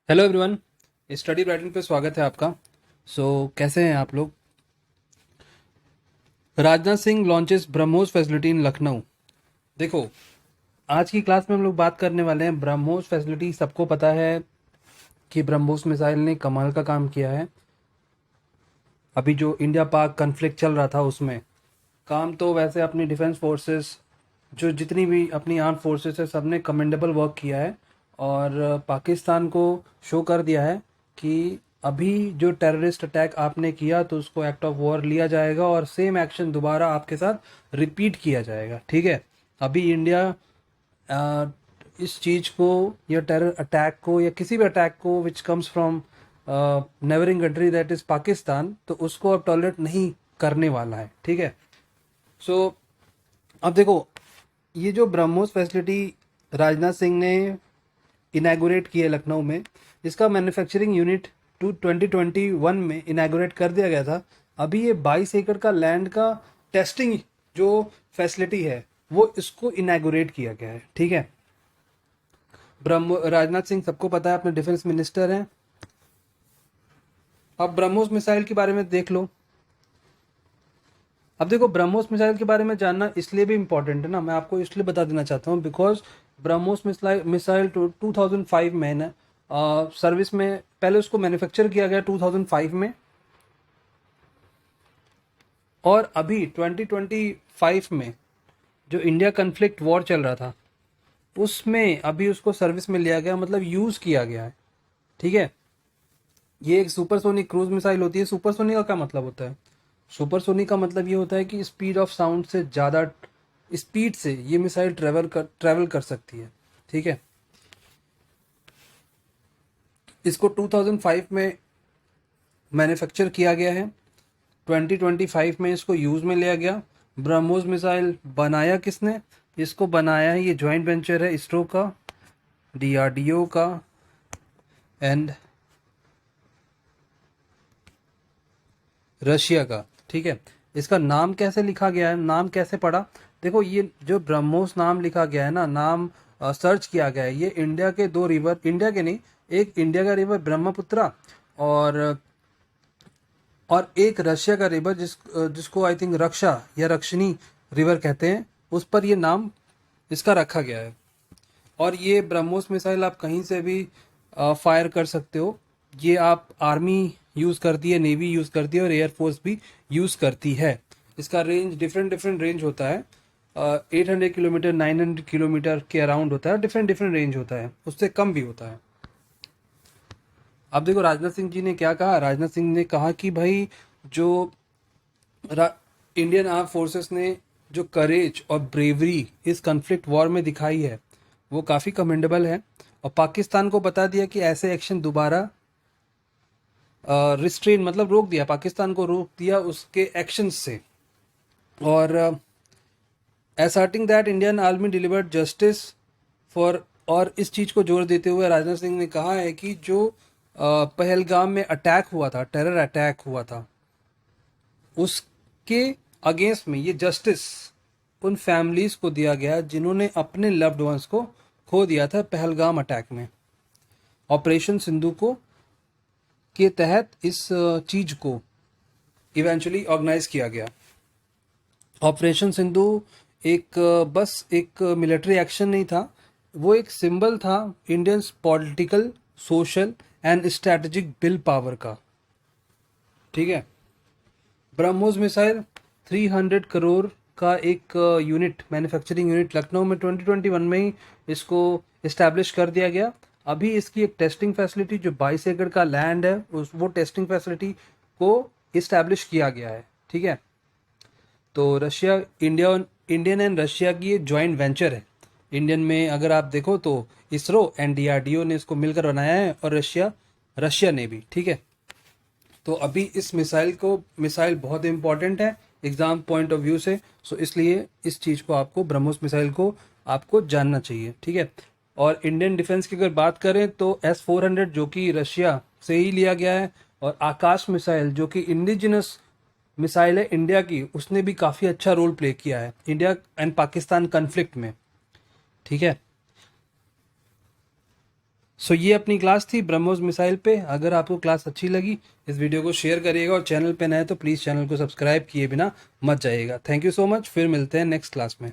Hello everyone. Study writing पे स्वागत है आपका। कैसे हैं आप लोग? Rajnath Singh launches BrahMos facility in Lucknow. देखो, आज की क्लास में हम लोग बात करने वाले हैं ब्रह्मोस फैसिलिटी। सबको पता है कि ब्रह्मोस मिसाइल ने कमाल का काम किया है। अभी जो इंडिया पाक कन्फ्लिक्ट चल रहा था उसमें काम तो वैसे अपनी डिफेंस फोर्सेस, जो जितनी भी अपनी आर्म फोर्सेस है, सबने कमेंडेबल वर्क किया है। और पाकिस्तान को शो कर दिया है कि अभी जो टेररिस्ट अटैक आपने किया तो उसको एक्ट ऑफ वॉर लिया जाएगा और सेम एक्शन दोबारा आपके साथ रिपीट किया जाएगा। ठीक है। अभी इंडिया इस चीज़ को या टेरर अटैक को या किसी भी अटैक को which comes from neighbouring country that is Pakistan, तो उसको अब टॉलरेट नहीं करने वाला है। ठीक है। सो अब देखो, ये जो ब्रह्मोस फैसिलिटी राजनाथ सिंह ने इनैगोरेट की है लखनऊ में, इसका मैन्युफैक्चरिंग यूनिट 2021 में इनैगोरेट कर दिया गया था। अभी ये 22 एकड़ का लैंड का टेस्टिंग जो फैसिलिटी है वो इसको इनैगोरेट किया गया है। ठीक है। ब्रह्मो राजनाथ सिंह सबको पता है, अपने डिफेंस मिनिस्टर हैं। अब ब्रह्मोस मिसाइल के बारे में देख लो। अब देखो, ब्रह्मोस मिसाइल के बारे में जानना इसलिए भी इम्पोर्टेंट है ना, मैं आपको इसलिए बता देना चाहता हूँ बिकॉज ब्रह्मोस मिसाइल 2005 में ना सर्विस में, पहले उसको मैन्युफैक्चर किया गया 2005 में, और अभी 2025 में जो इंडिया कन्फ्लिक्ट वॉर चल रहा था उसमें अभी उसको सर्विस में लिया गया, मतलब यूज़ किया गया है। ठीक है। ये एक सुपरसोनिक क्रूज मिसाइल होती है। सुपरसोनिक का क्या मतलब होता है? सुपरसोनिक का मतलब ये होता है कि स्पीड ऑफ साउंड से ज़्यादा स्पीड से ये मिसाइल ट्रैवल कर सकती है। ठीक है। इसको 2005 में मैन्युफैक्चर किया गया है। 2025 में इसको यूज़ में लिया गया। ब्रह्मोस मिसाइल बनाया किसने? इसको बनाया है, ये जॉइंट वेंचर है इसरो का, डीआरडीओ का एंड रशिया का। ठीक है। इसका नाम कैसे लिखा गया है, नाम कैसे पड़ा? देखो, ये जो ब्रह्मोस नाम लिखा गया है ना, नाम सर्च किया गया है, ये इंडिया के दो रिवर, इंडिया के नहीं, एक इंडिया का रिवर ब्रह्मपुत्रा और एक रशिया का रिवर जिसको आई थिंक रक्षा या रक्षिणी रिवर कहते हैं, उस पर ये नाम इसका रखा गया है। और ये ब्रह्मोस मिसाइल आप कहीं से भी फायर कर सकते हो। ये आप आर्मी यूज़ करती है, नेवी यूज़ करती है और एयरफोर्स भी यूज़ करती है। इसका रेंज डिफरेंट डिफरेंट रेंज होता है। 800 किलोमीटर, 900 किलोमीटर के अराउंड होता है। डिफरेंट डिफरेंट रेंज होता है, उससे कम भी होता है। अब देखो, राजनाथ सिंह जी ने क्या कहा। राजनाथ सिंह ने कहा कि भाई, जो इंडियन आर्म फोर्सेस ने जो करेज और ब्रेवरी इस कन्फ्लिक्ट वॉर में दिखाई है वो काफ़ी कमेंडेबल है। और पाकिस्तान को बता दिया कि ऐसे एक्शन दोबारा रिस्ट्रेन, मतलब रोक दिया, पाकिस्तान को रोक दिया उसके एक्शंस से। और asserting that Indian army delivered justice for, और इस चीज़ को जोर देते हुए राजनाथ सिंह ने कहा है कि जो पहलगाम में अटैक हुआ था, टेरर अटैक हुआ था, उसके अगेंस्ट में ये जस्टिस उन फैमिलीज को दिया गया जिन्होंने अपने लव्ड वंस को खो दिया था पहलगाम अटैक में। ऑपरेशन सिंधु को के तहत इस चीज को इवेंचुअली ऑर्गेनाइज किया गया। ऑपरेशन सिंधु एक बस एक मिलिट्री एक्शन नहीं था, वो एक सिंबल था Indian political, social and strategic bill power का। ठीक है। ब्रह्मोस मिसाइल 300 करोड़ का एक यूनिट, मैन्युफैक्चरिंग यूनिट लखनऊ में 2021 में ही इसको इस्टेब्लिश कर दिया गया। अभी इसकी एक टेस्टिंग फैसिलिटी, जो 22 एकड़ का लैंड है, उस वो टेस्टिंग फैसिलिटी को इस्टेब्लिश किया गया है। ठीक है। तो रशिया, इंडियन एंड रशिया की ये जॉइंट वेंचर है। इंडियन में अगर आप देखो तो इसरो एंड डीआरडीओ ने इसको मिलकर बनाया है, और रशिया ने भी। ठीक है। तो अभी इस मिसाइल बहुत इंपॉर्टेंट है एग्जाम पॉइंट ऑफ व्यू से। सो इसलिए इस चीज़ को आपको, ब्रह्मोस मिसाइल को आपको जानना चाहिए। ठीक है। और इंडियन डिफेंस की अगर बात करें तो S-400 जो कि रशिया से ही लिया गया है, और आकाश मिसाइल जो कि इंडिजिनस मिसाइल है इंडिया की, उसने भी काफ़ी अच्छा रोल प्ले किया है इंडिया एंड पाकिस्तान कन्फ्लिक्ट में। ठीक है। सो ये अपनी क्लास थी ब्रह्मोस मिसाइल पे। अगर आपको क्लास अच्छी लगी इस वीडियो को शेयर करिएगा और चैनल पे नए तो प्लीज़ चैनल को सब्सक्राइब किए बिना मत जाइएगा। थैंक यू सो मच, फिर मिलते हैं नेक्स्ट क्लास में।